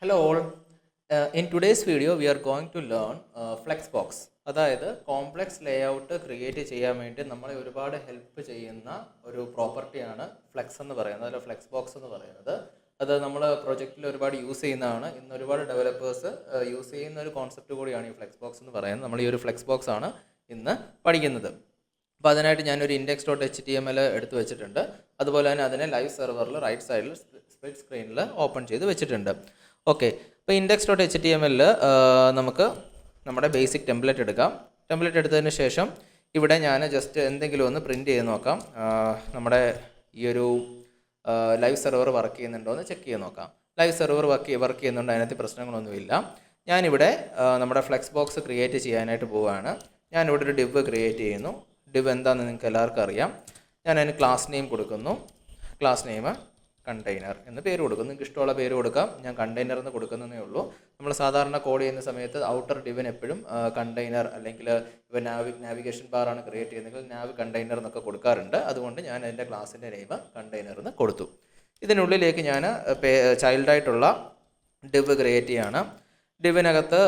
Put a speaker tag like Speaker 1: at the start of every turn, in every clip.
Speaker 1: Hello all. In today's video, we are going to learn Flexbox. അതായത് complex layout create ചെയ്യാൻ വേണ്ടി നമ്മളെ ഒരുപാട് ഹെൽപ്പ് ചെയ്യുന്ന ഒരു പ്രോപ്പർട്ടിയാണ് ഫ്ലെക്സ് എന്ന് പറയുന്നത്, അല്ല ഫ്ലെക്സ് ബോക്സ് എന്ന് പറയുന്നത്. അത് നമ്മൾ പ്രൊജക്റ്റിൽ ഒരുപാട് യൂസ് ചെയ്യുന്നതാണ്. ഇന്ന് ഒരുപാട് ഡെവലപ്പേഴ്സ് യൂസ് ചെയ്യുന്ന ഒരു കോൺസെപ്റ്റ് കൂടിയാണ് ഈ ഫ്ലെക്സ് ബോക്സ് എന്ന് പറയുന്നത്. നമ്മൾ ഈ ഒരു ഫ്ലെക്സ് ബോക്സ് ആണ് ഇന്ന് പഠിക്കുന്നത്. അപ്പോൾ അതിനായിട്ട് ഞാനൊരു index.html എടുത്ത് വെച്ചിട്ടുണ്ട്. അതുപോലെ തന്നെ അതിനെ ലൈവ് സെർവറിൽ റൈറ്റ് സൈഡിൽ സ്പ്ലിറ്റ് സ്ക്രീനിൽ ഓപ്പൺ ചെയ്ത് വെച്ചിട്ടുണ്ട്. ഓക്കെ, അപ്പോൾ index.html നമുക്ക് നമ്മുടെ ബേസിക് ടെംപ്ലേറ്റ് എടുക്കാം. ടെംപ്ലേറ്റ് എടുത്തതിന് ശേഷം ഇവിടെ ഞാൻ ജസ്റ്റ് എന്തെങ്കിലും ഒന്ന് പ്രിൻറ്റ് ചെയ്ത് നോക്കാം. നമ്മുടെ ഈ ഒരു ലൈവ് സെർവർ വർക്ക് ചെയ്യുന്നുണ്ടോ എന്ന് ചെക്ക് ചെയ്ത് നോക്കാം. ലൈവ് സെർവർ വർക്ക് ചെയ്യുന്നുണ്ട്, അതിനകത്ത് പ്രശ്നങ്ങളൊന്നുമില്ല. ഞാനിവിടെ നമ്മുടെ ഫ്ലെക്സ് ബോക്സ് ക്രിയേറ്റ് ചെയ്യാനായിട്ട് പോവുകയാണ്. ഞാനിവിടെ ഒരു ഡിവ് ക്രിയേറ്റ് ചെയ്യുന്നു. ഡിവ് എന്താണെന്ന് നിങ്ങൾക്ക് എല്ലാവർക്കും അറിയാം. ഞാൻ അതിന് ക്ലാസ് നെയിം കൊടുക്കുന്നു. ക്ലാസ് നെയിം കണ്ടെയ്നർ എന്ന് പേര് കൊടുക്കും. നിങ്ങൾക്ക് ഇഷ്ടമുള്ള പേര് കൊടുക്കാം. ഞാൻ കണ്ടെയ്നർ എന്ന് കൊടുക്കുന്നതേ ഉള്ളൂ. നമ്മൾ സാധാരണ കോഡ് ചെയ്യുന്ന സമയത്ത് ഔട്ടർ ഡിവിന് എപ്പോഴും കണ്ടെയ്നർ അല്ലെങ്കിൽ ഇപ്പോൾ നാവിഗേഷൻ ബാറാണ് ക്രിയേറ്റ് ചെയ്യുന്നതെങ്കിൽ നാവ് കണ്ടെയ്നർ എന്നൊക്കെ കൊടുക്കാറുണ്ട്. അതുകൊണ്ട് ഞാൻ എൻ്റെ ക്ലാസ്സിൻ്റെ നെയിം കണ്ടെയ്നർ എന്ന് കൊടുത്തു. ഇതിനുള്ളിലേക്ക് ഞാൻ ചൈൽഡായിട്ടുള്ള ഡിവ് ക്രിയേറ്റ് ചെയ്യാണ്. ഡിവിനകത്ത്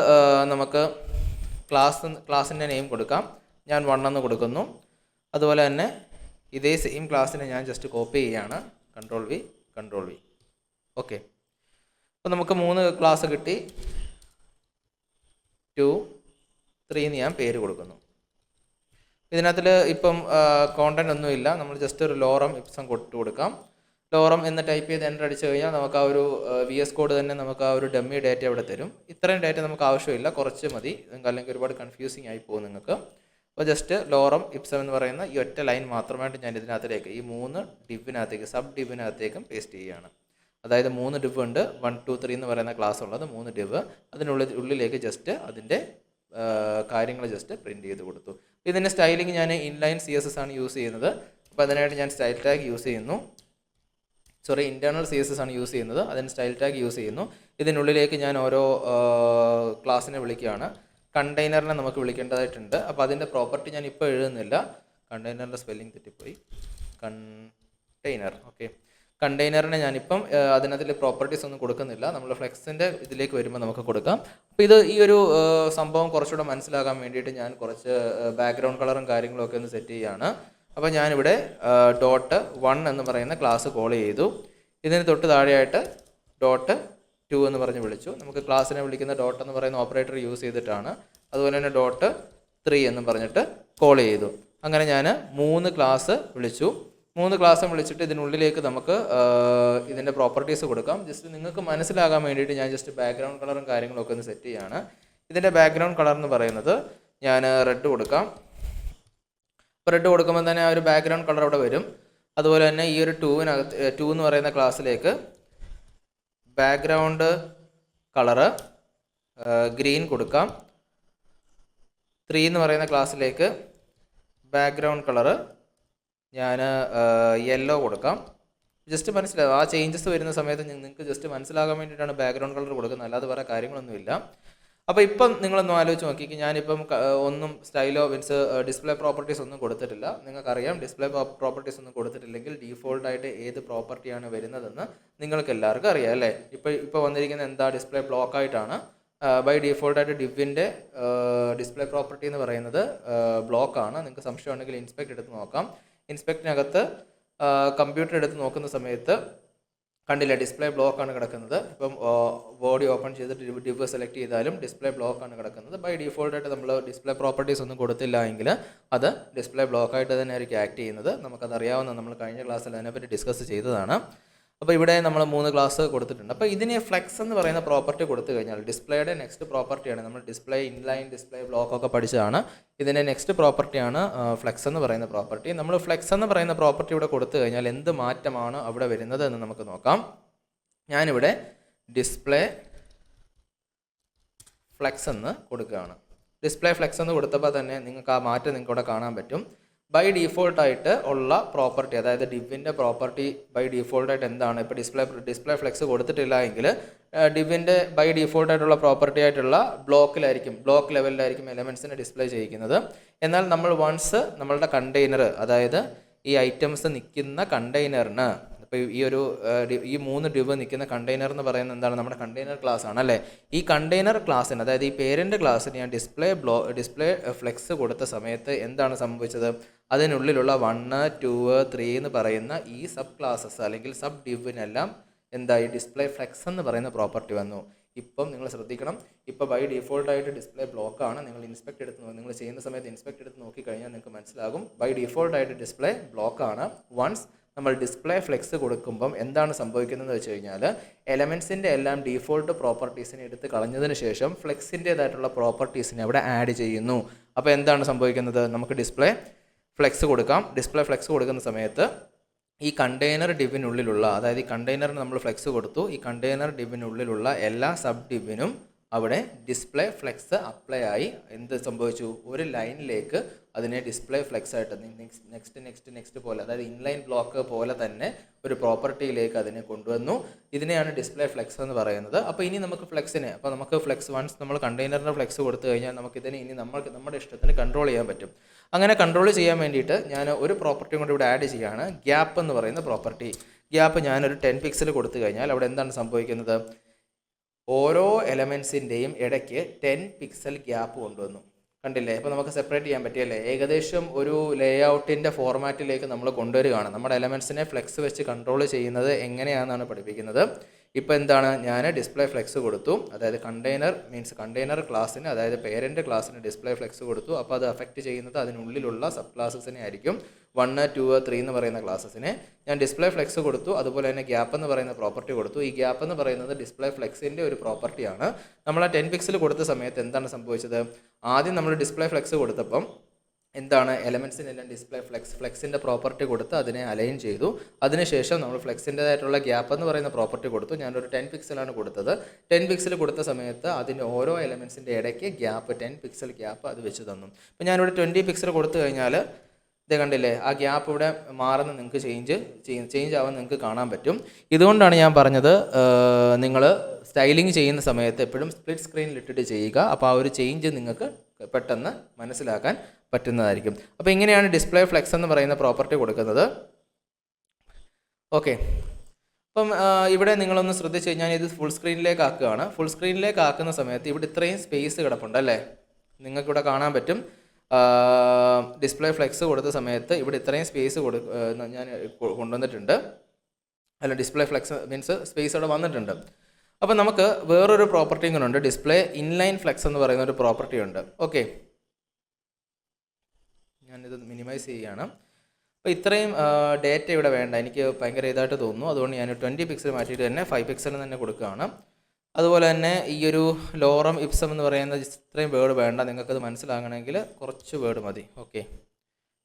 Speaker 1: നമുക്ക് ക്ലാസ്സിൻ്റെ നെയിം കൊടുക്കാം. ഞാൻ 1 എന്ന് കൊടുക്കുന്നു. അതുപോലെ തന്നെ ഇതേ സെയിം ക്ലാസ്സിനെ ഞാൻ ജസ്റ്റ് കോപ്പി ചെയ്യുകയാണ്. Control V. ഓക്കെ, അപ്പോൾ നമുക്ക് 3 ക്ലാസ് കിട്ടി. 2, 3 എന്ന് ഞാൻ പേര് കൊടുക്കുന്നു. ഇതിനകത്തിൽ ഇപ്പം കോണ്ടന്റ് ഒന്നുമില്ല. നമ്മൾ ജസ്റ്റ് ഒരു ലോറം ഇപ്സം കൊടുക്കാം. ലോറം എന്ന് ടൈപ്പ് ചെയ്ത് എൻ്റർ അടിച്ചു കഴിഞ്ഞാൽ നമുക്ക് ആ ഒരു VS കോഡ് തന്നെ നമുക്ക് ആ ഒരു ഡമ്മി ഡാറ്റ ഇവിടെ തരും. ഇത്രയും ഡാറ്റ നമുക്ക് ആവശ്യമില്ല, കുറച്ച് മതി. അല്ലെങ്കിൽ ഒരുപാട് കൺഫ്യൂസിങ് ആയി പോകും നിങ്ങൾക്ക്. അപ്പോൾ ജസ്റ്റ് ലോറം ഇപ്സം എന്ന് പറയുന്ന ഈ ഒറ്റ ലൈൻ മാത്രമായിട്ട് ഞാൻ ഇതിനകത്തേക്ക് ഈ 3 ഡിവിനകത്തേക്ക് സബ് ഡിവിനകത്തേക്കും പേസ്റ്റ് ചെയ്യുകയാണ്. അതായത് 3 ഡിവ് ഉണ്ട്. 1, 2, 3 എന്ന് പറയുന്ന ക്ലാസ് ഉള്ളത് 3 ഡിവ്. ഉള്ളിലേക്ക് ജസ്റ്റ് അതിൻ്റെ കാര്യങ്ങൾ ജസ്റ്റ് പ്രിൻറ്റ് ചെയ്ത് കൊടുത്തു. ഇതിൻ്റെ സ്റ്റൈലിങ് ഞാൻ ഇൻലൈൻ CSS ആണ് യൂസ് ചെയ്യുന്നത്. അപ്പോൾ അതിനായിട്ട് ഞാൻ സ്റ്റൈൽ ടാഗ് യൂസ് ചെയ്യുന്നു. ഇൻറ്റേർണൽ CSS ആണ് യൂസ് ചെയ്യുന്നത്. അതിന് സ്റ്റൈൽ ടാഗ് യൂസ് ചെയ്യുന്നു. ഇതിനുള്ളിലേക്ക് ഞാൻ ഓരോ ക്ലാസ്സിനെ വിളിക്കുകയാണ്. കണ്ടെയ്നറിനെ നമുക്ക് വിളിക്കേണ്ടതായിട്ടുണ്ട്. അപ്പോൾ അതിൻ്റെ പ്രോപ്പർട്ടി ഞാൻ ഇപ്പോൾ എഴുതുന്നില്ല. കണ്ടെയ്നറിൻ്റെ സ്പെല്ലിംഗ് തെറ്റിപ്പോയി. കണ്ടെയ്നർ. ഓക്കെ, കണ്ടെയ്നറിനെ ഞാനിപ്പം അതിനകത്തിൽ പ്രോപ്പർട്ടീസ് ഒന്നും കൊടുക്കുന്നില്ല. നമ്മൾ ഫ്ലെക്സിൻ്റെ ഇതിലേക്ക് വരുമ്പോൾ നമുക്ക് കൊടുക്കാം. അപ്പോൾ ഈ ഒരു സംഭവം കുറച്ചുകൂടെ മനസ്സിലാകാൻ വേണ്ടിയിട്ട് ഞാൻ കുറച്ച് ബാക്ക്ഗ്രൗണ്ട് കളറും കാര്യങ്ങളൊക്കെ ഒന്ന് സെറ്റ് ചെയ്യുകയാണ്. അപ്പോൾ ഞാനിവിടെ .1 എന്ന് പറയുന്ന ക്ലാസ് കോൾ ചെയ്തു. ഇതിന് തൊട്ട് താഴെയായിട്ട് .2 എന്ന് പറഞ്ഞ് വിളിച്ചു. നമുക്ക് ക്ലാസ്സിനെ വിളിക്കുന്ന ഡോട്ട് എന്ന് പറയുന്ന ഓപ്പറേറ്റർ യൂസ് ചെയ്തിട്ടാണ്. അതുപോലെ തന്നെ .3 എന്ന് പറഞ്ഞിട്ട് കോൾ ചെയ്തു. അങ്ങനെ ഞാൻ 3 ക്ലാസ് വിളിച്ചു. 3 ക്ലാസ്സും വിളിച്ചിട്ട് ഇതിനുള്ളിലേക്ക് നമുക്ക് ഇതിൻ്റെ പ്രോപ്പർട്ടീസ് കൊടുക്കാം. ജസ്റ്റ് നിങ്ങൾക്ക് മനസ്സിലാകാൻ വേണ്ടിയിട്ട് ഞാൻ ജസ്റ്റ് ബാക്ക്ഗ്രൗണ്ട് കളറും കാര്യങ്ങളൊക്കെ ഒന്ന് സെറ്റ് ചെയ്യുകയാണ്. ഇതിൻ്റെ ബാക്ക്ഗ്രൗണ്ട് കളർ എന്ന് പറയുന്നത് ഞാൻ റെഡ് കൊടുക്കാം. അപ്പോൾ റെഡ് കൊടുക്കുമ്പോൾ തന്നെ ആ ഒരു ബാക്ക്ഗ്രൗണ്ട് കളർ അവിടെ വരും. അതുപോലെ തന്നെ ഈ ഒരു 2 എന്ന് പറയുന്ന ക്ലാസ്സിലേക്ക് ബാക്ക്ഗ്രൗണ്ട് കളറ് ഗ്രീൻ കൊടുക്കാം. 3 എന്ന് പറയുന്ന ക്ലാസ്സിലേക്ക് ബാക്ക്ഗ്രൗണ്ട് കളറ് ഞാൻ യെല്ലോ കൊടുക്കാം. ജസ്റ്റ് മനസ്സിലാവും. ആ ചേഞ്ചസ് വരുന്ന സമയത്ത് നിങ്ങൾക്ക് ജസ്റ്റ് മനസ്സിലാകാൻ വേണ്ടിയിട്ടാണ് ബാക്ക്ഗ്രൗണ്ട് കളർ കൊടുക്കുന്നത്, അല്ലാതെ വേറെ കാര്യങ്ങളൊന്നുമില്ല. അപ്പോൾ ഇപ്പം നിങ്ങളൊന്ന് ആലോചിച്ച് നോക്കിക്ക്, ഞാനിപ്പം ഒന്നും സ്റ്റൈലോ ഡിസ്പ്ലേ പ്രോപ്പർട്ടീസ് ഒന്നും കൊടുത്തിട്ടില്ല. നിങ്ങൾക്കറിയാം, ഡിസ്പ്ലേ പ്രോപ്പർട്ടീസ് ഒന്നും കൊടുത്തിട്ടില്ലെങ്കിൽ ഡീഫോൾട്ടായിട്ട് ഏത് പ്രോപ്പർട്ടിയാണ് വരുന്നതെന്ന് നിങ്ങൾക്ക് എല്ലാവർക്കും അറിയാം അല്ലേ. ഇപ്പോൾ വന്നിരിക്കുന്നത് എന്താ, ഡിസ്പ്ലേ ബ്ലോക്ക് ആയിട്ടാണ്. ബൈ ഡീഫോൾട്ടായിട്ട് ഡിവിൻ്റെ ഡിസ്പ്ലേ പ്രോപ്പർട്ടി എന്ന് പറയുന്നത് ബ്ലോക്കാണ്. നിങ്ങൾക്ക് സംശയം ഉണ്ടെങ്കിൽ ഇൻസ്പെക്ട് എടുത്ത് നോക്കാം. ഇൻസ്പെക്റ്റിനകത്ത് കമ്പ്യൂട്ടർ എടുത്ത് നോക്കുന്ന സമയത്ത് കണ്ടില്ല, ഡിസ്പ്ലേ ബ്ലോക്ക് ആണ് കിടക്കുന്നത്. ഇപ്പം ബോഡി ഓപ്പൺ ചെയ്തിട്ട് ഡിവ് സെലക്ട് ചെയ്താലും ഡിസ്പ്ലേ ബ്ലോക്ക് ആണ് കിടക്കുന്നത്. ബൈ ഡീഫോൾട്ടായിട്ട് നമ്മൾ ഡിസ്പ്ലേ പ്രോപ്പർട്ടീസ് ഒന്നും കൊടുത്തില്ല എങ്കിൽ അത് ഡിസ്പ്ലേ ബ്ലോക്കായിട്ട് തന്നെ ആയിരിക്കും ആക്ട് ചെയ്യുന്നത്. നമുക്കതറിയാവുന്ന, നമ്മൾ കഴിഞ്ഞ ക്ലാസ്സിൽ അതിനെപ്പറ്റി ഡിസ്കസ് ചെയ്തതാണ്. അപ്പോൾ ഇവിടെ നമ്മൾ 3 ക്ലാസ് കൊടുത്തിട്ടുണ്ട്. അപ്പോൾ ഇതിന് ഫ്ലെക്സ് എന്ന് പറയുന്ന പ്രോപ്പർട്ടി കൊടുത്തു കഴിഞ്ഞാൽ ഡിസ്പ്ലേയുടെ നെക്സ്റ്റ് പ്രോപ്പർട്ടിയാണ്. നമ്മൾ ഡിസ്പ്ലേ ഇൻലൈൻ ഡിസ്പ്ലേ ബ്ലോക്കൊക്കെ പഠിച്ചതാണ്. ഇതിൻ്റെ നെക്സ്റ്റ് പ്രോപ്പർട്ടിയാണ് ഫ്ലെക്സ് എന്ന് പറയുന്ന പ്രോപ്പർട്ടി. നമ്മൾ ഫ്ലെക്സ് എന്ന് പറയുന്ന പ്രോപ്പർട്ടി ഇവിടെ കൊടുത്തു കഴിഞ്ഞാൽ എന്ത് മാറ്റമാണ് അവിടെ വരുന്നത് എന്ന് നമുക്ക് നോക്കാം. ഞാനിവിടെ ഡിസ്പ്ലേ ഫ്ലെക്സ് എന്ന് കൊടുക്കുകയാണ്. ഡിസ്പ്ലേ ഫ്ലെക്സ് എന്ന് കൊടുത്തപ്പോൾ തന്നെ നിങ്ങൾക്ക് ആ മാറ്റം നിങ്ങൾക്ക് ഇവിടെ കാണാൻ പറ്റും. ബൈ ഡീഫോൾട്ടായിട്ട് ഉള്ള പ്രോപ്പർട്ടി, അതായത് ഡിവിൻ്റെ പ്രോപ്പർട്ടി ബൈ ഡീഫോൾട്ടായിട്ട് എന്താണ്, ഇപ്പോൾ ഡിസ്പ്ലേ ഫ്ലെക്സ് കൊടുത്തിട്ടില്ല എങ്കിൽ ഡിവിൻ്റെ ബൈ ഡീഫോൾട്ടായിട്ടുള്ള പ്രോപ്പർട്ടി ആയിട്ടുള്ള ബ്ലോക്ക് ലെവലിലായിരിക്കും എലമെൻറ്റ്സിനെ ഡിസ്പ്ലേ ചെയ്യിക്കുന്നത്. എന്നാൽ നമ്മൾ വൺസ് നമ്മളുടെ കണ്ടെയ്നർ, അതായത് ഈ ഐറ്റംസ് നിൽക്കുന്ന കണ്ടെയ്നറിന്, ഇപ്പോൾ ഇപ്പോൾ ഈ 3 ഡിവ് നിൽക്കുന്ന കണ്ടെയ്നർ എന്ന് പറയുന്നത് എന്താണ്? നമ്മുടെ കണ്ടെയ്നർ ക്ലാസ് ആണ് അല്ലേ? ഈ കണ്ടെയ്നർ ക്ലാസ്സിന്, അതായത് ഈ പേരൻ്റ് ക്ലാസ്സിന് ഞാൻ ഡിസ്പ്ലേ ഫ്ലെക്സ് കൊടുത്ത സമയത്ത് എന്താണ് സംഭവിച്ചത്? അതിനുള്ളിലുള്ള 1, 2, 3 എന്ന് പറയുന്ന ഈ സബ് ക്ലാസ്സസ് അല്ലെങ്കിൽ സബ് ഡിവിനെല്ലാം എന്തായി? ഡിസ്പ്ലേ ഫ്ലെക്സ് എന്ന് പറയുന്ന പ്രോപ്പർട്ടി വന്നു. ഇപ്പം നിങ്ങൾ ശ്രദ്ധിക്കണം, ഇപ്പോൾ ബൈ ഡിഫോൾട്ടായിട്ട് ഡിസ്പ്ലേ ബ്ലോക്കാണ്. നിങ്ങൾ നിങ്ങൾ ചെയ്യുന്ന സമയത്ത് ഇൻസ്പെക്ട് എടുത്ത് നോക്കിക്കഴിഞ്ഞാൽ നിങ്ങൾക്ക് മനസ്സിലാകും ബൈ ഡിഫോൾട്ടായിട്ട് ഡിസ്പ്ലേ ബ്ലോക്കാണ്. വൺസ് നമ്മൾ ഡിസ്പ്ലേ ഫ്ലെക്സ് കൊടുക്കുമ്പം എന്താണ് സംഭവിക്കുന്നതെന്ന് വെച്ച് കഴിഞ്ഞാൽ എലമെൻസിൻ്റെ എല്ലാം ഡീഫോൾട്ട് പ്രോപ്പർട്ടീസിനെ എടുത്ത് കളഞ്ഞതിന് ശേഷം ഫ്ലെക്സിൻ്റേതായിട്ടുള്ള പ്രോപ്പർട്ടീസിനെ അവിടെ ആഡ് ചെയ്യുന്നു. അപ്പോൾ എന്താണ് സംഭവിക്കുന്നത്? നമുക്ക് ഡിസ്പ്ലേ ഫ്ലെക്സ് കൊടുക്കാം. ഡിസ്പ്ലേ ഫ്ലെക്സ് കൊടുക്കുന്ന സമയത്ത് ഈ കണ്ടെയ്നർ ഡിവിനുള്ളിലുള്ള, അതായത് ഈ കണ്ടെയ്നറിന് നമ്മൾ ഫ്ലെക്സ് കൊടുത്തു, ഈ കണ്ടെയ്നർ ഡിവിനുള്ളിലുള്ള എല്ലാ സബ് ഡിവിനും അവിടെ ഡിസ്പ്ലേ ഫ്ലെക്സ് അപ്ലൈ ആയി എന്ത് സംഭവിച്ചു? ഒരു ലൈനിലേക്ക് അതിനെ ഡിസ്പ്ലേ ഫ്ലെക്സ് ആയിട്ട് നെക്സ്റ്റ് പോലെ, അതായത് ഇൻലൈൻ ബ്ലോക്ക് പോലെ തന്നെ ഒരു പ്രോപ്പർട്ടിയിലേക്ക് അതിനെ കൊണ്ടുവന്നു. ഇതിനെയാണ് ഡിസ്പ്ലേ ഫ്ലെക്സ് എന്ന് പറയുന്നത്. അപ്പോൾ ഇനി നമുക്ക് ഫ്ലെക്സ് വൺസ് നമ്മൾ കണ്ടെയ്നറിന് ഫ്ലെക്സ് കൊടുത്തു കഴിഞ്ഞാൽ നമുക്കിതിനെ ഇനി നമ്മുടെ ഇഷ്ടത്തിന് കൺട്രോൾ ചെയ്യാൻ പറ്റും. അങ്ങനെ കൺട്രോൾ ചെയ്യാൻ വേണ്ടിയിട്ട് ഞാൻ ഒരു പ്രോപ്പർട്ടി കൊണ്ട് ഇവിടെ ആഡ് ചെയ്യുകയാണ്, ഗ്യാപ്പ് എന്ന് പറയുന്ന പ്രോപ്പർട്ടി. ഗ്യാപ്പ് ഞാനൊരു 10 പിക്സൽ കൊടുത്തു കഴിഞ്ഞാൽ അവിടെ എന്താണ് സംഭവിക്കുന്നത്? ഓരോ എലമെൻസിൻ്റെയും ഇടയ്ക്ക് 10 പിക്സൽ ഗ്യാപ്പ് കൊണ്ടുവന്നു. കണ്ടില്ലേ? അപ്പോൾ നമുക്ക് സെപ്പറേറ്റ് ചെയ്യാൻ പറ്റിയല്ലേ? ഏകദേശം ഒരു ലേഔട്ടിൻ്റെ ഫോർമാറ്റിലേക്ക് നമ്മൾ കൊണ്ടുവരികയാണ്. നമ്മുടെ എലമെൻസിനെ ഫ്ലെക്സ് വെച്ച് കൺട്രോൾ ചെയ്യുന്നത് എങ്ങനെയാണെന്നാണ് പഠിപ്പിക്കുന്നത്. ഇപ്പോൾ എന്താണ്? ഞാൻ ഡിസ്പ്ലേ ഫ്ലെക്സ് കൊടുത്തു, അതായത് കണ്ടെയ്നർ ക്ലാസ്സിന്, അതായത് പേരൻ്റ് ക്ലാസ്സിന് ഡിസ്പ്ലേ ഫ്ലെക്സ് കൊടുത്തു. അപ്പോൾ അത് അഫക്റ്റ് ചെയ്യുന്നത് അതിനുള്ളിലുള്ള സബ് ക്ലാസ്സസിനെ ആയിരിക്കും. 1, 2, 3 എന്ന് പറയുന്ന ക്ലാസ്സസിനെ ഞാൻ ഡിസ്പ്ലേ ഫ്ലെക്സ് കൊടുത്തു. അതുപോലെ തന്നെ ഗ്യാപ്പ് എന്ന് പറയുന്ന പ്രോപ്പർട്ടി കൊടുത്തു. ഈ ഗ്യാപ്പ് എന്ന് പറയുന്നത് ഡിസ്പ്ലേ ഫ്ലെക്സിൻ്റെ ഒരു പ്രോപ്പർട്ടിയാണ്. നമ്മൾ ആ 10 പിക്സൽ കൊടുത്ത സമയത്ത് എന്താണ് സംഭവിച്ചത്? ആദ്യം നമ്മൾ ഡിസ്പ്ലേ ഫ്ലെക്സ് കൊടുത്തപ്പം എന്താണ്? എലമെൻസിനെല്ലാം ഡിസ്പ്ലേ ഫ്ലെക്സിൻ്റെ പ്രോപ്പർട്ടി കൊടുത്ത് അതിനെ അലൈൻ ചെയ്തു. അതിനുശേഷം നമ്മൾ ഫ്ലെക്സിൻ്റെതായിട്ടുള്ള ഗ്യാപ്പ് എന്ന് പറയുന്ന പ്രോപ്പർട്ടി കൊടുത്തു. ഞാനൊരു 10 പിക്സലാണ് കൊടുത്തത്. 10 പിക്സൽ കൊടുത്ത സമയത്ത് അതിൻ്റെ ഓരോ എലമെൻസിൻ്റെ ഇടയ്ക്ക് ഗ്യാപ്പ് 10 പിക്സൽ ഗ്യാപ്പ് അത് വെച്ച് തന്നു. ഇപ്പോൾ ഞാനിവിടെ 20 പിക്സൽ കൊടുത്തു കഴിഞ്ഞാൽ ഇത് കണ്ടില്ലേ? ആ ഗ്യാപ്പ് ഇവിടെ മാറുന്ന നിങ്ങൾക്ക് ചേഞ്ച് ആവാൻ നിങ്ങൾക്ക് കാണാൻ പറ്റും. ഇതുകൊണ്ടാണ് ഞാൻ പറഞ്ഞത് നിങ്ങൾ സ്റ്റൈലിംഗ് ചെയ്യുന്ന സമയത്ത് എപ്പോഴും സ്പ്ലിറ്റ് സ്ക്രീനിലിട്ടിട്ട് ചെയ്യുക. അപ്പോൾ ആ ഒരു ചേഞ്ച് നിങ്ങൾക്ക് പെട്ടെന്ന് മനസ്സിലാക്കാൻ പറ്റുന്നതായിരിക്കും. അപ്പോൾ ഇങ്ങനെയാണ് ഡിസ്പ്ലേ ഫ്ലെക്സ് എന്ന് പറയുന്ന പ്രോപ്പർട്ടി കൊടുക്കുന്നത്. ഓക്കെ, അപ്പം ഇവിടെ നിങ്ങളൊന്ന് ശ്രദ്ധിച്ച് കഴിഞ്ഞാൽ ഇത് ഫുൾ സ്ക്രീനിലേക്ക് ആക്കുകയാണ്. ഫുൾ സ്ക്രീനിലേക്ക് ആക്കുന്ന സമയത്ത് ഇവിടെ ഇത്രയും സ്പേസ് കിടപ്പുണ്ട് അല്ലേ? നിങ്ങൾക്കിവിടെ കാണാൻ പറ്റും. ഡിസ്പ്ലേ ഫ്ലെക്സ് കൊടുത്ത സമയത്ത് ഇവിടെ ഇത്രയും സ്പേസ് ഞാൻ കൊണ്ടുവന്നിട്ടുണ്ട്. അല്ല, ഡിസ്പ്ലേ ഫ്ലെക്സ് മീൻസ് സ്പേസ് അവിടെ വന്നിട്ടുണ്ട്. അപ്പോൾ നമുക്ക് വേറൊരു പ്രോപ്പർട്ടിയും കൂടെ ഉണ്ട്, ഡിസ്പ്ലേ ഇൻലൈൻ ഫ്ലെക്സ് എന്ന് പറയുന്ന ഒരു പ്രോപ്പർട്ടി ഉണ്ട്. ഓക്കെ, ഞാനിത് മിനിമൈസ് ചെയ്യുകയാണ്. അപ്പോൾ ഇത്രയും ഡേറ്റ ഇവിടെ വേണ്ട, എനിക്ക് ഭയങ്കര ഇതായിട്ട് തോന്നുന്നു. അതുകൊണ്ട് ഞാൻ 20 പിക്സൽ മാറ്റിയിട്ട് തന്നെ 5 പിക്സൽ തന്നെ കൊടുക്കുകയാണ്. അതുപോലെ തന്നെ ഈ ഒരു ലോറം ഇപ്സം എന്ന് പറയുന്ന ഇത്രയും വേർഡ് വേണ്ട, നിങ്ങൾക്കത് മനസ്സിലാകണമെങ്കിൽ കുറച്ച് വേർഡ് മതി. ഓക്കെ,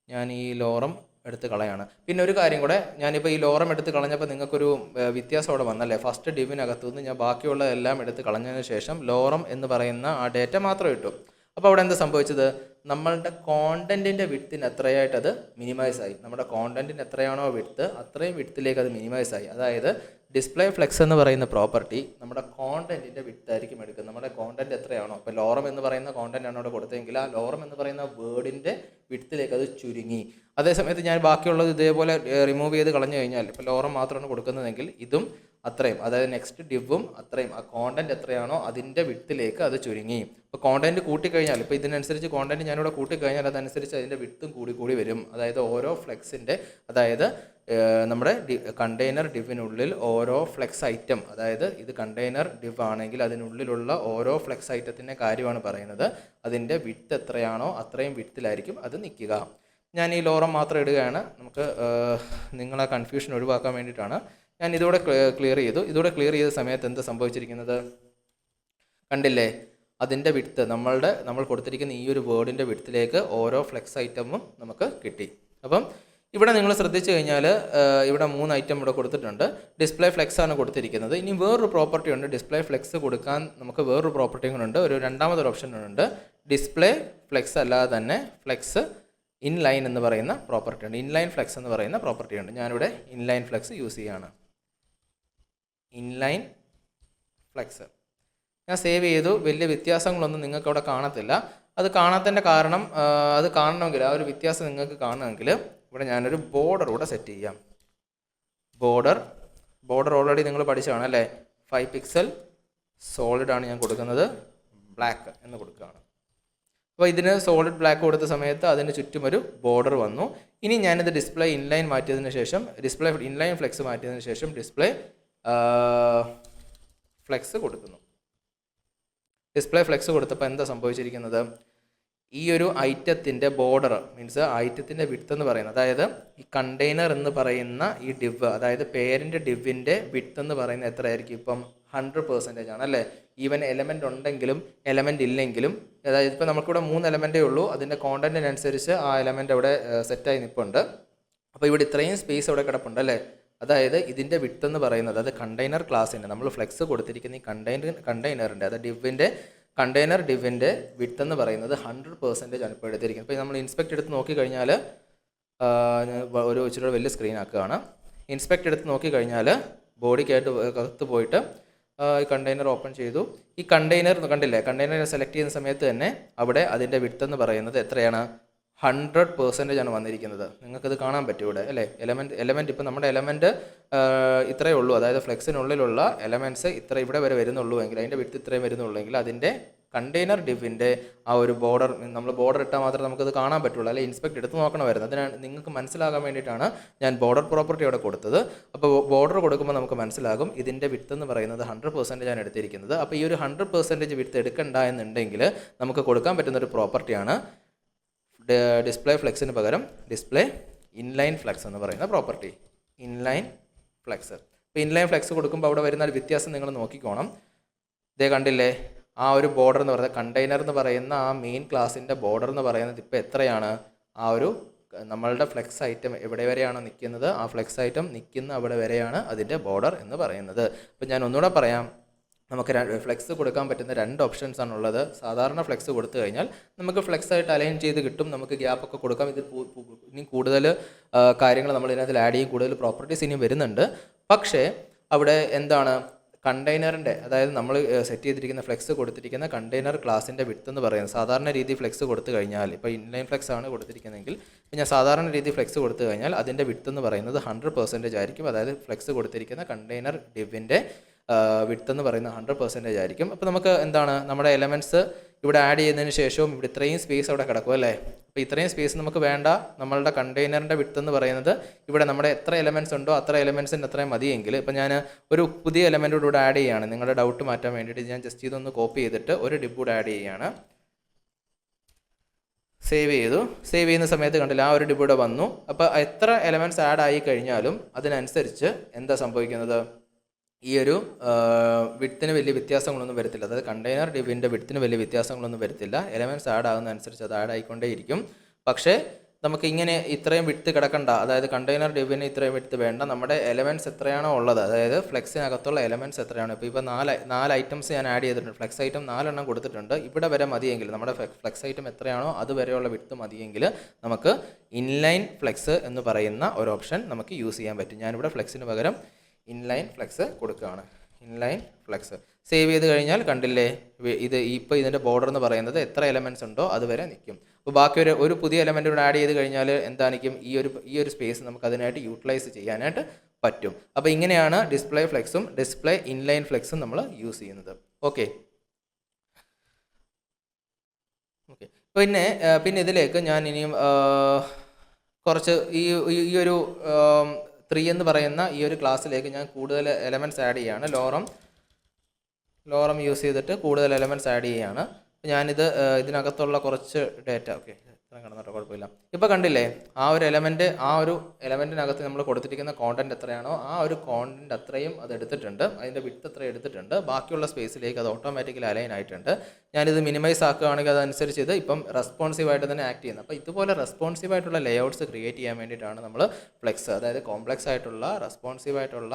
Speaker 1: ഞാൻ ഈ ലോറം എടുത്ത് കളയാണ്. പിന്നെ ഒരു കാര്യം കൂടെ, ഞാനിപ്പോൾ ഈ ലോറം എടുത്ത് കളഞ്ഞപ്പോൾ നിങ്ങൾക്കൊരു വ്യത്യാസം അവിടെ വന്നല്ലേ? ഫസ്റ്റ് ഡിവിനകത്തു നിന്ന് ഞാൻ ബാക്കിയുള്ള എല്ലാം എടുത്ത് കളഞ്ഞതിന് ശേഷം ലോറം എന്ന് പറയുന്ന ആ ഡേറ്റ മാത്രം ഇട്ടു. അപ്പോൾ അവിടെ എന്താ സംഭവിച്ചത്? നമ്മളുടെ കോണ്ടൻറ്റിൻ്റെ വിഡ്ത്തിന് എത്രയായിട്ടത് മിനിമൈസ് ആയി. നമ്മുടെ കോണ്ടൻറ്റിന് എത്രയാണോ വിഡ്ത്ത് അത്രയും വിഡ്ത്തിലേക്ക് അത് മിനിമൈസ് ആയി. അതായത് ഡിസ്പ്ലേ ഫ്ലെക്സ് എന്ന് പറയുന്ന പ്രോപ്പർട്ടി നമ്മുടെ കോണ്ടൻറ്റിൻ്റെ വിഡ്ത്തായിരിക്കും എടുക്കുന്നത്. നമ്മുടെ കോണ്ടൻറ്റ് എത്രയാണോ, ഇപ്പോൾ ലോറം എന്ന് പറയുന്ന കോണ്ടൻ്റ് ആണ് അവിടെ കൊടുത്തതെങ്കിൽ ആ ലോറം എന്ന് പറയുന്ന വേർഡിൻ്റെ വിഡ്ത്തിലേക്ക് അത് ചുരുങ്ങി. അതേസമയത്ത് ഞാൻ ബാക്കിയുള്ളത് ഇതേപോലെ റിമൂവ് ചെയ്ത് കളഞ്ഞു കഴിഞ്ഞാൽ, ഇപ്പോൾ ലോറം മാത്രമാണ് കൊടുക്കുന്നതെങ്കിൽ ഇതും അത്രയും, അതായത് നെക്സ്റ്റ് ഡിവും അത്രയും, ആ കോണ്ടൻറ്റ് എത്രയാണോ അതിൻ്റെ വിഡ്ത്തിലേക്ക് അത് ചുരുങ്ങി. ഇപ്പോൾ കോണ്ടൻറ്റ് കൂട്ടിക്കഴിഞ്ഞാൽ, ഇപ്പോൾ ഇതിനനുസരിച്ച് കോണ്ടൻറ്റ് ഞാനിവിടെ കൂട്ടിക്കഴിഞ്ഞാൽ അതനുസരിച്ച് അതിൻ്റെ വിഡ്ത്തും കൂടി വരും. അതായത് ഓരോ ഫ്ലെക്സിൻ്റെ, അതായത് നമ്മുടെ കണ്ടെയ്നർ ഡിവിനുള്ളിൽ ഓരോ ഫ്ലെക്സ് ഐറ്റം, അതായത് ഇത് കണ്ടെയ്നർ ഡിവ് ആണെങ്കിൽ അതിനുള്ളിലുള്ള ഓരോ ഫ്ലെക്സ് ഐറ്റത്തിൻ്റെ കാര്യമാണ് പറയുന്നത്. അതിൻ്റെ വിഡ്ത്ത് എത്രയാണോ അത്രയും വിഡ്ത്തിലായിരിക്കും അത് നിൽക്കുക. ഞാൻ ഈ ലോറം മാത്രം ഇടുകയാണ്, നമുക്ക് നിങ്ങളെ കൺഫ്യൂഷൻ ഒഴിവാക്കാൻ വേണ്ടിയിട്ടാണ്. ഞാൻ ഇതോടെ ക്ലിയർ ചെയ്തു. ഇതോടെ ക്ലിയർ ചെയ്ത സമയത്ത് എന്താ സംഭവിച്ചിരിക്കുന്നത് കണ്ടില്ലേ? അതിൻ്റെ വിഡ്ത്ത് നമ്മൾ കൊടുത്തിരിക്കുന്ന ഈ ഒരു വേർഡിൻ്റെ വിഡ്ത്തിലേക്ക് ഓരോ ഫ്ലെക്സ് ഐറ്റമും നമുക്ക് കിട്ടി. അപ്പം ഇവിടെ നിങ്ങൾ ശ്രദ്ധിച്ചു കഴിഞ്ഞാൽ ഇവിടെ 3 ഐറ്റം ഇവിടെ കൊടുത്തിട്ടുണ്ട്. ഡിസ്പ്ലേ ഫ്ലെക്സ് ആണ് കൊടുത്തിരിക്കുന്നത്. ഇനി വേറൊരു പ്രോപ്പർട്ടി ഉണ്ട്, ഡിസ്പ്ലേ ഫ്ലെക്സ് കൊടുക്കാൻ നമുക്ക് വേറൊരു പ്രോപ്പർട്ടിയും കൂടെ ഉണ്ട്. ഒരു രണ്ടാമതൊരു ഓപ്ഷൻ ഉണ്ട്, ഡിസ്പ്ലേ ഫ്ലെക്സ് അല്ലാതെ തന്നെ ഫ്ലെക്സ് ഇൻലൈൻ എന്ന് പറയുന്ന പ്രോപ്പർട്ടി ഉണ്ട്. ഇൻലൈൻ ഫ്ലെക്സ് എന്ന് പറയുന്ന പ്രോപ്പർട്ടി ഉണ്ട്. ഞാനിവിടെ ഇൻലൈൻ ഫ്ലെക്സ് യൂസ് ചെയ്യുകയാണ്. ഇൻലൈൻ ഫ്ലെക്സ് ഞാൻ സേവ് ചെയ്തു. വലിയ വ്യത്യാസങ്ങളൊന്നും നിങ്ങൾക്ക് അവിടെ കാണത്തില്ല. അത് കാണാത്തതിൻ്റെ കാരണം, അത് കാണണമെങ്കിൽ, ആ ഒരു വ്യത്യാസം നിങ്ങൾക്ക് കാണണമെങ്കിൽ ഇവിടെ ഞാനൊരു ബോർഡർ കൂടെ സെറ്റ് ചെയ്യാം. ബോർഡർ ഓൾറെഡി നിങ്ങൾ പഠിച്ചതാണ് അല്ലേ. 5 പിക്സൽ സോളിഡ് ആണ് ഞാൻ കൊടുക്കുന്നത്, ബ്ലാക്ക് എന്ന് കൊടുക്കുകയാണ്. അപ്പോൾ ഇതിന് സോളിഡ് ബ്ലാക്ക് കൊടുത്ത സമയത്ത് അതിന് ചുറ്റും ഒരു ബോർഡർ വന്നു. ഇനി ഞാനിത് ഡിസ്പ്ലേ ഇൻലൈൻ മാറ്റിയതിന് ശേഷം, ഡിസ്പ്ലേ ഇൻലൈൻ ഫ്ലെക്സ് മാറ്റിയതിന് ശേഷം ഡിസ്പ്ലേ ഫ്ലെക്സ് കൊടുക്കുന്നു. ഡിസ്പ്ലേ ഫ്ലെക്സ് കൊടുത്തപ്പോൾ എന്താ സംഭവിച്ചിരിക്കുന്നത്, ഈ ഒരു ഐറ്റത്തിൻ്റെ ബോർഡർ മീൻസ് ഐറ്റത്തിൻ്റെ വിഡ്ത്ത് എന്ന് പറയുന്നത്, അതായത് ഈ കണ്ടെയ്നർ എന്ന് പറയുന്ന ഈ ഡിവ്, അതായത് പേരിൻ്റെ ഡിവിൻ്റെ വിഡ്ത്ത് എന്ന് പറയുന്നത് എത്രയായിരിക്കും, ഇപ്പം 100% ആണ് അല്ലേ. ഈവൻ എലമെൻ്റ് ഉണ്ടെങ്കിലും എലമെൻ്റ് ഇല്ലെങ്കിലും, അതായത് ഇപ്പോൾ നമുക്കിവിടെ 3 എലമെൻറ്റേ ഉള്ളൂ, അതിൻ്റെ കോണ്ടൻറ്റിനനുസരിച്ച് ആ എലമെൻ്റ് അവിടെ സെറ്റായി നിൽപ്പുണ്ട്. അപ്പോൾ ഇവിടെ ഇത്രയും സ്പേസ് അവിടെ കിടപ്പുണ്ട് അല്ലേ. അതായത് ഇതിൻ്റെ വിഡ്ത്ത് എന്ന് പറയുന്നത്, അത് കണ്ടെയ്നർ ക്ലാസ്സിൻ്റെ നമ്മൾ ഫ്ലെക്സ് കൊടുത്തിരിക്കുന്ന ഈ കണ്ടെയ്നറിൻ്റെ, അത് കണ്ടെയ്നർ ഡിവിൻ്റെ വിഡ്ത്ത് എന്ന് പറയുന്നത് 100% ആണ് ഇപ്പോൾ എടുത്തിരിക്കുന്നത്. ഇപ്പോൾ നമ്മൾ ഇൻസ്പെക്ട് എടുത്ത് നോക്കിക്കഴിഞ്ഞാൽ, ഒരു ഇച്ചിരി വലിയ സ്ക്രീൻ ആക്കുകയാണ്. ഇൻസ്പെക്ട് എടുത്ത് നോക്കിക്കഴിഞ്ഞാൽ ബോഡിക്കായിട്ട് അകത്ത് പോയിട്ട് ഈ കണ്ടെയ്നർ ഓപ്പൺ ചെയ്തു. ഈ കണ്ടെയ്നർ കണ്ടില്ലേ, കണ്ടെയ്നർ സെലക്ട് ചെയ്യുന്ന സമയത്ത് തന്നെ അവിടെ അതിൻ്റെ വിഡ്ത്ത് എന്ന് പറയുന്നത് എത്രയാണ്, 100% ആണ് വന്നിരിക്കുന്നത്. നിങ്ങൾക്കത് കാണാൻ പറ്റും ഇവിടെ അല്ലേ. എലമെൻറ്റ് ഇപ്പോൾ നമ്മുടെ എലമെൻറ്റ് ഇത്രയേ ഉള്ളൂ, അതായത് ഫ്ലെക്സിനുള്ളിലുള്ള എലമെൻറ്റ്സ് ഇത്ര ഇവിടെ വരെ വരുന്നുള്ളൂ എങ്കിൽ, അതിൻ്റെ വിഡ്ത്ത് ഇത്രയും വരുന്നുള്ളൂ എങ്കിൽ അതിൻ്റെ കണ്ടെയ്നർ ഡിവിൻ്റെ ആ ഒരു ബോർഡർ, നമ്മൾ ബോർഡർ ഇട്ടാൽ മാത്രമേ നമുക്കത് കാണാൻ പറ്റുള്ളൂ, അല്ലെങ്കിൽ ഇൻസ്പെക്ട് എടുത്ത് നോക്കണമായിരുന്നു. അതിനാണ് നിങ്ങൾക്ക് മനസ്സിലാകാൻ വേണ്ടിയിട്ടാണ് ഞാൻ ബോർഡർ പ്രോപ്പർട്ടി അവിടെ കൊടുത്തത്. അപ്പോൾ ബോർഡർ കൊടുക്കുമ്പോൾ നമുക്ക് മനസ്സിലാകും ഇതിൻ്റെ വിഡ്ത്ത് എന്ന് പറയുന്നത് 100% ആണ് എടുത്തിരിക്കുന്നത്. അപ്പോൾ ഈ ഒരു 100% വിഡ്ത്ത് എടുക്കണ്ട എന്നുണ്ടെങ്കിൽ നമുക്ക് കൊടുക്കാൻ പറ്റുന്നൊരു പ്രോപ്പർട്ടിയാണ് ഡിസ്പ്ലേ ഫ്ലെക്സിന് പകരം ഡിസ്പ്ലേ ഇൻലൈൻ ഫ്ലെക്സ് എന്ന് പറയുന്ന പ്രോപ്പർട്ടി. Inline flex. ഇപ്പോൾ ഇൻലൈൻ ഫ്ലെക്സ് കൊടുക്കുമ്പോൾ അവിടെ വരുന്ന ഒരു വ്യത്യാസം നിങ്ങൾ നോക്കിക്കോണം. ഇതേ കണ്ടില്ലേ, ആ ഒരു ബോർഡർ എന്ന് പറയുന്നത് കണ്ടെയ്നർ എന്ന് പറയുന്ന ആ മെയിൻ ക്ലാസ്സിൻ്റെ ബോർഡർ എന്ന് പറയുന്നത് ഇപ്പോൾ എത്രയാണ്, ആ ഒരു നമ്മളുടെ ഫ്ലെക്സ് ഐറ്റം എവിടെ വരെയാണോ നിൽക്കുന്നത്, ആ ഫ്ലെക്സ് ഐറ്റം നിൽക്കുന്ന അവിടെ വരെയാണ് അതിൻ്റെ ബോർഡർ എന്ന് പറയുന്നത്. അപ്പോൾ ഞാൻ ഒന്നുകൂടെ പറയാം, നമുക്ക് ഫ്ലെക്സ് കൊടുക്കാൻ പറ്റുന്ന 2 ഓപ്ഷൻസ് ആണുള്ളത്. സാധാരണ ഫ്ലെക്സ് കൊടുത്തു കഴിഞ്ഞാൽ നമുക്ക് ഫ്ലെക്സ് ആയിട്ട് അലൈൻ ചെയ്ത് കിട്ടും, നമുക്ക് ഗ്യാപ്പൊക്കെ കൊടുക്കാം. ഇത് ഇനി കൂടുതൽ കാര്യങ്ങൾ നമ്മൾ ഇതിനകത്ത് ആഡ് ചെയ്യും, കൂടുതൽ പ്രോപ്പർട്ടീസ് ഇനിയും വരുന്നുണ്ട്. പക്ഷേ അവിടെ എന്താണ്, കണ്ടെയ്നറിൻ്റെ, അതായത് നമ്മൾ സെറ്റ് ചെയ്തിരിക്കുന്ന ഫ്ലെക്സ് കൊടുത്തിരിക്കുന്ന കണ്ടെയ്നർ ക്ലാസ്സിൻ്റെ വിഡ്ത്ത് എന്ന് പറയുന്നത്, സാധാരണ രീതി ഫ്ലെക്സ് കൊടുത്തു കഴിഞ്ഞാൽ, ഇപ്പോൾ ഇൻലൈൻ ഫ്ലെക്സ് ആണ് കൊടുത്തിരിക്കുന്നതെങ്കിൽ ഞാൻ സാധാരണ രീതി ഫ്ലെക്സ് കൊടുത്തു കഴിഞ്ഞാൽ അതിൻ്റെ വിഡ്ത്ത് എന്ന് പറയുന്നത് 100% ആയിരിക്കും. അതായത് ഫ്ലെക്സ് കൊടുത്തിരിക്കുന്ന കണ്ടെയ്നർ ഡിവിൻ്റെ വിഡ്ത്ത് എന്ന് പറയുന്നത് 100% ആയിരിക്കും. അപ്പോൾ നമുക്ക് എന്താണ്, നമ്മുടെ എലമെൻറ്റ്സ് ഇവിടെ ആഡ് ചെയ്യുന്നതിന് ശേഷവും ഇവിടെ ഇത്രയും സ്പേസ് അവിടെ കിടക്കും അല്ലേ. അപ്പോൾ ഇത്രയും സ്പേസ് നമുക്ക് വേണ്ട. നമ്മളുടെ കണ്ടെയ്നറിൻ്റെ വിഡ്ത്ത് എന്ന് പറയുന്നത് ഇവിടെ നമ്മുടെ എത്ര എലമെൻറ്റ്സ് ഉണ്ടോ അത്ര എലമെൻറ്റ്സിൻ്റെ അത്രയും മതിയെങ്കിൽ, ഇപ്പോൾ ഞാൻ ഒരു പുതിയ എലമെൻറ്റ് കൂടെ ആഡ് ചെയ്യുകയാണ്. നിങ്ങളുടെ ഡൗട്ട് മാറ്റാൻ വേണ്ടിയിട്ട് ഞാൻ ജസ്റ്റ് ഇതൊന്ന് കോപ്പി ചെയ്തിട്ട് ഒരു ഡിബ് കൂടെ ആഡ് ചെയ്യുകയാണ്. സേവ് ചെയ്തു. സേവ് ചെയ്യുന്ന സമയത്ത് കണ്ടില്ല, ആ ഒരു ഡിബ് കൂടെ വന്നു. അപ്പോൾ എത്ര എലമെൻറ്റ്സ് ആഡ് ആയി കഴിഞ്ഞാലും അതിനനുസരിച്ച് എന്താ സംഭവിക്കുന്നത്, ഈ ഒരു വിഡ്ത്തിന് വലിയ വ്യത്യാസങ്ങളൊന്നും വരത്തില്ല. അതായത് കണ്ടെയ്നർ ഡിവിൻ്റെ വിഡ്ത്തിന് വലിയ വ്യത്യാസങ്ങളൊന്നും വരത്തില്ല. എലമെൻറ്റ്സ് ആഡ് ആകുന്നതനുസരിച്ച് അത് ആഡ് ആയിക്കൊണ്ടേയിരിക്കും. പക്ഷേ നമുക്ക് ഇങ്ങനെ ഇത്രയും വിഡ്ത്ത് കിടക്കണ്ട, അതായത് കണ്ടെയ്നർ ഡിവിന് ഇത്രയും വിഡ്ത്ത് വേണ്ട. നമ്മുടെ എലമെൻറ്റ്സ് എത്രയാണോ ഉള്ളത്, അതായത് ഫ്ലെക്സിനകത്തുള്ള എലമെൻറ്റ്സ് എത്രയാണോ, ഇപ്പോൾ നാല് ഐറ്റംസ് ഞാൻ ആഡ് ചെയ്തിട്ടുണ്ട്. ഫ്ലെക്സ് ഐറ്റം 4 എണ്ണം കൊടുത്തിട്ടുണ്ട്. ഇവിടെ വരെ മതിയെങ്കിൽ, നമ്മുടെ ഫ്ലെക്സ് ഐറ്റം എത്രയാണോ അതുവരെയുള്ള വിഡ്ത്ത് മതിയെങ്കിൽ നമുക്ക് ഇൻലൈൻ ഫ്ലെക്സ് എന്ന് പറയുന്ന ഒരു ഓപ്ഷൻ നമുക്ക് യൂസ് ചെയ്യാൻ പറ്റും. ഞാനിവിടെ ഫ്ലെക്സിന് പകരം ഇൻലൈൻ ഫ്ലെക്സ് കൊടുക്കുകയാണ്. ഇൻലൈൻ ഫ്ലെക്സ് സേവ് ചെയ്ത് കഴിഞ്ഞാൽ കണ്ടില്ലേ, ഇത് ഇപ്പോൾ ഇതിൻ്റെ ബോർഡർ എന്ന് പറയുന്നത് എത്ര എലമെൻറ്റ്സ് ഉണ്ടോ അതുവരെ നിൽക്കും. അപ്പോൾ ബാക്കി ഒരു പുതിയ എലമെൻറ്റ് കൂടെ ആഡ് ചെയ്ത് കഴിഞ്ഞാൽ എന്തായിരിക്കും, ഈ ഒരു സ്പേസ് നമുക്ക് അതിനായിട്ട് യൂട്ടിലൈസ് ചെയ്യാനായിട്ട് പറ്റും. അപ്പോൾ ഇങ്ങനെയാണ് ഡിസ്പ്ലേ ഫ്ലെക്സും ഡിസ്പ്ലേ ഇൻലൈൻ ഫ്ലെക്സും നമ്മൾ യൂസ് ചെയ്യുന്നത്. ഓക്കെ. പിന്നെ ഇതിലേക്ക് ഞാൻ ഇനിയും കുറച്ച് ഈ ഒരു 3 എന്ന് പറയുന്ന ഈ ഒരു ക്ലാസ്സിലേക്ക് ഞാൻ കൂടുതൽ എലമെൻറ്റ്സ് ആഡ് ചെയ്യുകയാണ്. ലോറം യൂസ് ചെയ്തിട്ട് കൂടുതൽ എലമെൻറ്റ്സ് ആഡ് ചെയ്യുകയാണ്. ഞാനിത് ഇതിനകത്തുള്ള കുറച്ച് ഡേറ്റ, ഓക്കെ ഇത്രയും കിടന്നിട്ട് കുഴപ്പമില്ല. ഇപ്പോൾ കണ്ടില്ലേ, ആ ഒരു എലമെൻറ്റിനകത്ത് നമ്മൾ കൊടുത്തിരിക്കുന്ന കോണ്ടൻറ്റ് എത്രയാണോ ആ ഒരു കോണ്ടൻറ്റ് അത്രയും അത് എടുത്തിട്ടുണ്ട്, അതിൻ്റെ വിഡ്ത്ത് അത്രയും എടുത്തിട്ടുണ്ട്. ബാക്കിയുള്ള സ്പേസിലേക്ക് അത് ഓട്ടോമാറ്റിക്കലി അലൈൻ ആയിട്ടുണ്ട്. ഞാനിത് മിനിമൈസ് ആക്കുകയാണെങ്കിൽ അതനുസരിച്ച് ഇത് ഇപ്പം റെസ്പോൺസീവായിട്ട് തന്നെ ആക്ട് ചെയ്യുന്നത്. അപ്പോൾ ഇതുപോലെ റെസ്പോൺസീവായിട്ടുള്ള ലേഔട്ട്സ് ക്രിയേറ്റ് ചെയ്യാൻ വേണ്ടിയിട്ടാണ് നമ്മൾ ഫ്ലെക്സ്, അതായത് കോംപ്ലക്സ് ആയിട്ടുള്ള റെസ്പോൺസീവായിട്ടുള്ള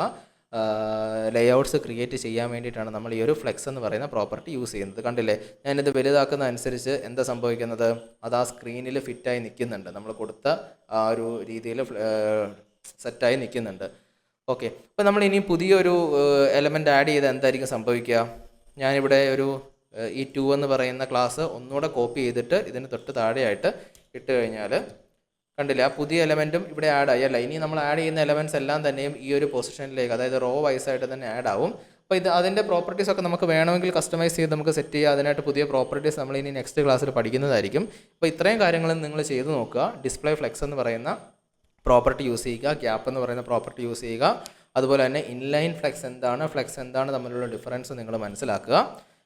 Speaker 1: ലേഔട്ട്സ് ക്രിയേറ്റ് ചെയ്യാൻ വേണ്ടിയിട്ടാണ് നമ്മൾ ഈ ഒരു ഫ്ലെക്സ് എന്ന് പറയുന്ന പ്രോപ്പർട്ടി യൂസ് ചെയ്യുന്നത്. കണ്ടില്ലേ, ഞാനിത് വലുതാക്കുന്ന അനുസരിച്ച് എന്താ സംഭവിക്കുന്നത്, അത് ആ സ്ക്രീനിൽ ഫിറ്റായി നിൽക്കുന്നുണ്ട്, നമ്മൾ കൊടുത്ത ആ ഒരു രീതിയിൽ സെറ്റായി നിൽക്കുന്നുണ്ട്. ഓക്കെ. അപ്പോൾ നമ്മൾ ഇനി പുതിയൊരു എലമെൻ്റ് ആഡ് ചെയ്ത് എന്തായിരിക്കും സംഭവിക്കുക, ഞാനിവിടെ ഈ 2 എന്ന് പറയുന്ന ക്ലാസ് ഒന്നുകൂടെ കോപ്പി ചെയ്തിട്ട് ഇതിന് തൊട്ട് താഴെയായിട്ട് ഇട്ട് കഴിഞ്ഞാൽ കണ്ടില്ല, ആ പുതിയ എലമെൻറ്റും ഇവിടെ ആഡ് ആയി അല്ല. ഇനി നമ്മൾ ആഡ് ചെയ്യുന്ന എലമെൻറ്റ്സ് എല്ലാം തന്നെയും ഈ ഒരു പൊസിഷനിലേക്ക്, അതായത് റോ വൈസ് ആയിട്ട് തന്നെ ആഡ് ആവും. അപ്പോൾ അതിൻ്റെ പ്രോപ്പർട്ടീസ് ഒക്കെ നമുക്ക് വേണമെങ്കിൽ കസ്റ്റമൈസ് ചെയ്ത് നമുക്ക് സെറ്റ് ചെയ്യുക. അതിനായിട്ട് പുതിയ പ്രോപ്പർട്ടീസ് നമ്മൾ ഇനി നെക്സ്റ്റ് ക്ലാസ്സിൽ പഠിക്കുന്നതായിരിക്കും. അപ്പോൾ ഇത്രയും കാര്യങ്ങൾ നിങ്ങൾ ചെയ്ത് നോക്കുക. ഡിസ്പ്ലേ ഫ്ലെക്സ് എന്ന് പറയുന്ന പ്രോപ്പർട്ടി യൂസ് ചെയ്യുക, ഗ്യാപ്പ് എന്ന് പറയുന്ന പ്രോപ്പർട്ടി യൂസ് ചെയ്യുക. അതുപോലെ തന്നെ ഇൻലൈൻ ഫ്ലെക്സ് എന്താണ് തമ്മിലുള്ള ഡിഫറൻസ് നിങ്ങൾ മനസ്സിലാക്കുക.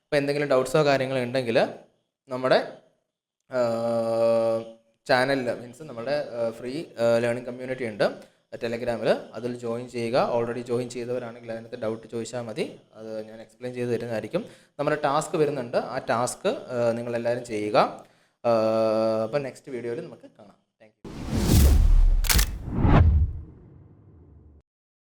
Speaker 1: അപ്പോൾ എന്തെങ്കിലും ഡൗട്ട്സോ കാര്യങ്ങളോ ഉണ്ടെങ്കിൽ നമ്മുടെ ചാനലിൽ, മീൻസ് നമ്മുടെ ഫ്രീ ലേണിംഗ് കമ്മ്യൂണിറ്റി ഉണ്ട് ടെലഗ്രാമിൽ, അതിൽ ജോയിൻ ചെയ്യുക. ഓൾറെഡി ജോയിൻ ചെയ്തവരാണെങ്കിൽ അതിനകത്ത് ഡൗട്ട് ചോദിച്ചാൽ മതി, അത് ഞാൻ എക്സ്പ്ലെയിൻ ചെയ്ത് തരുന്നതായിരിക്കും. നമ്മുടെ ടാസ്ക് വരുന്നുണ്ട്, ആ ടാസ്ക് നിങ്ങളെല്ലാവരും ചെയ്യുക. അപ്പോൾ നെക്സ്റ്റ് വീഡിയോയിൽ നമുക്ക് കാണാം.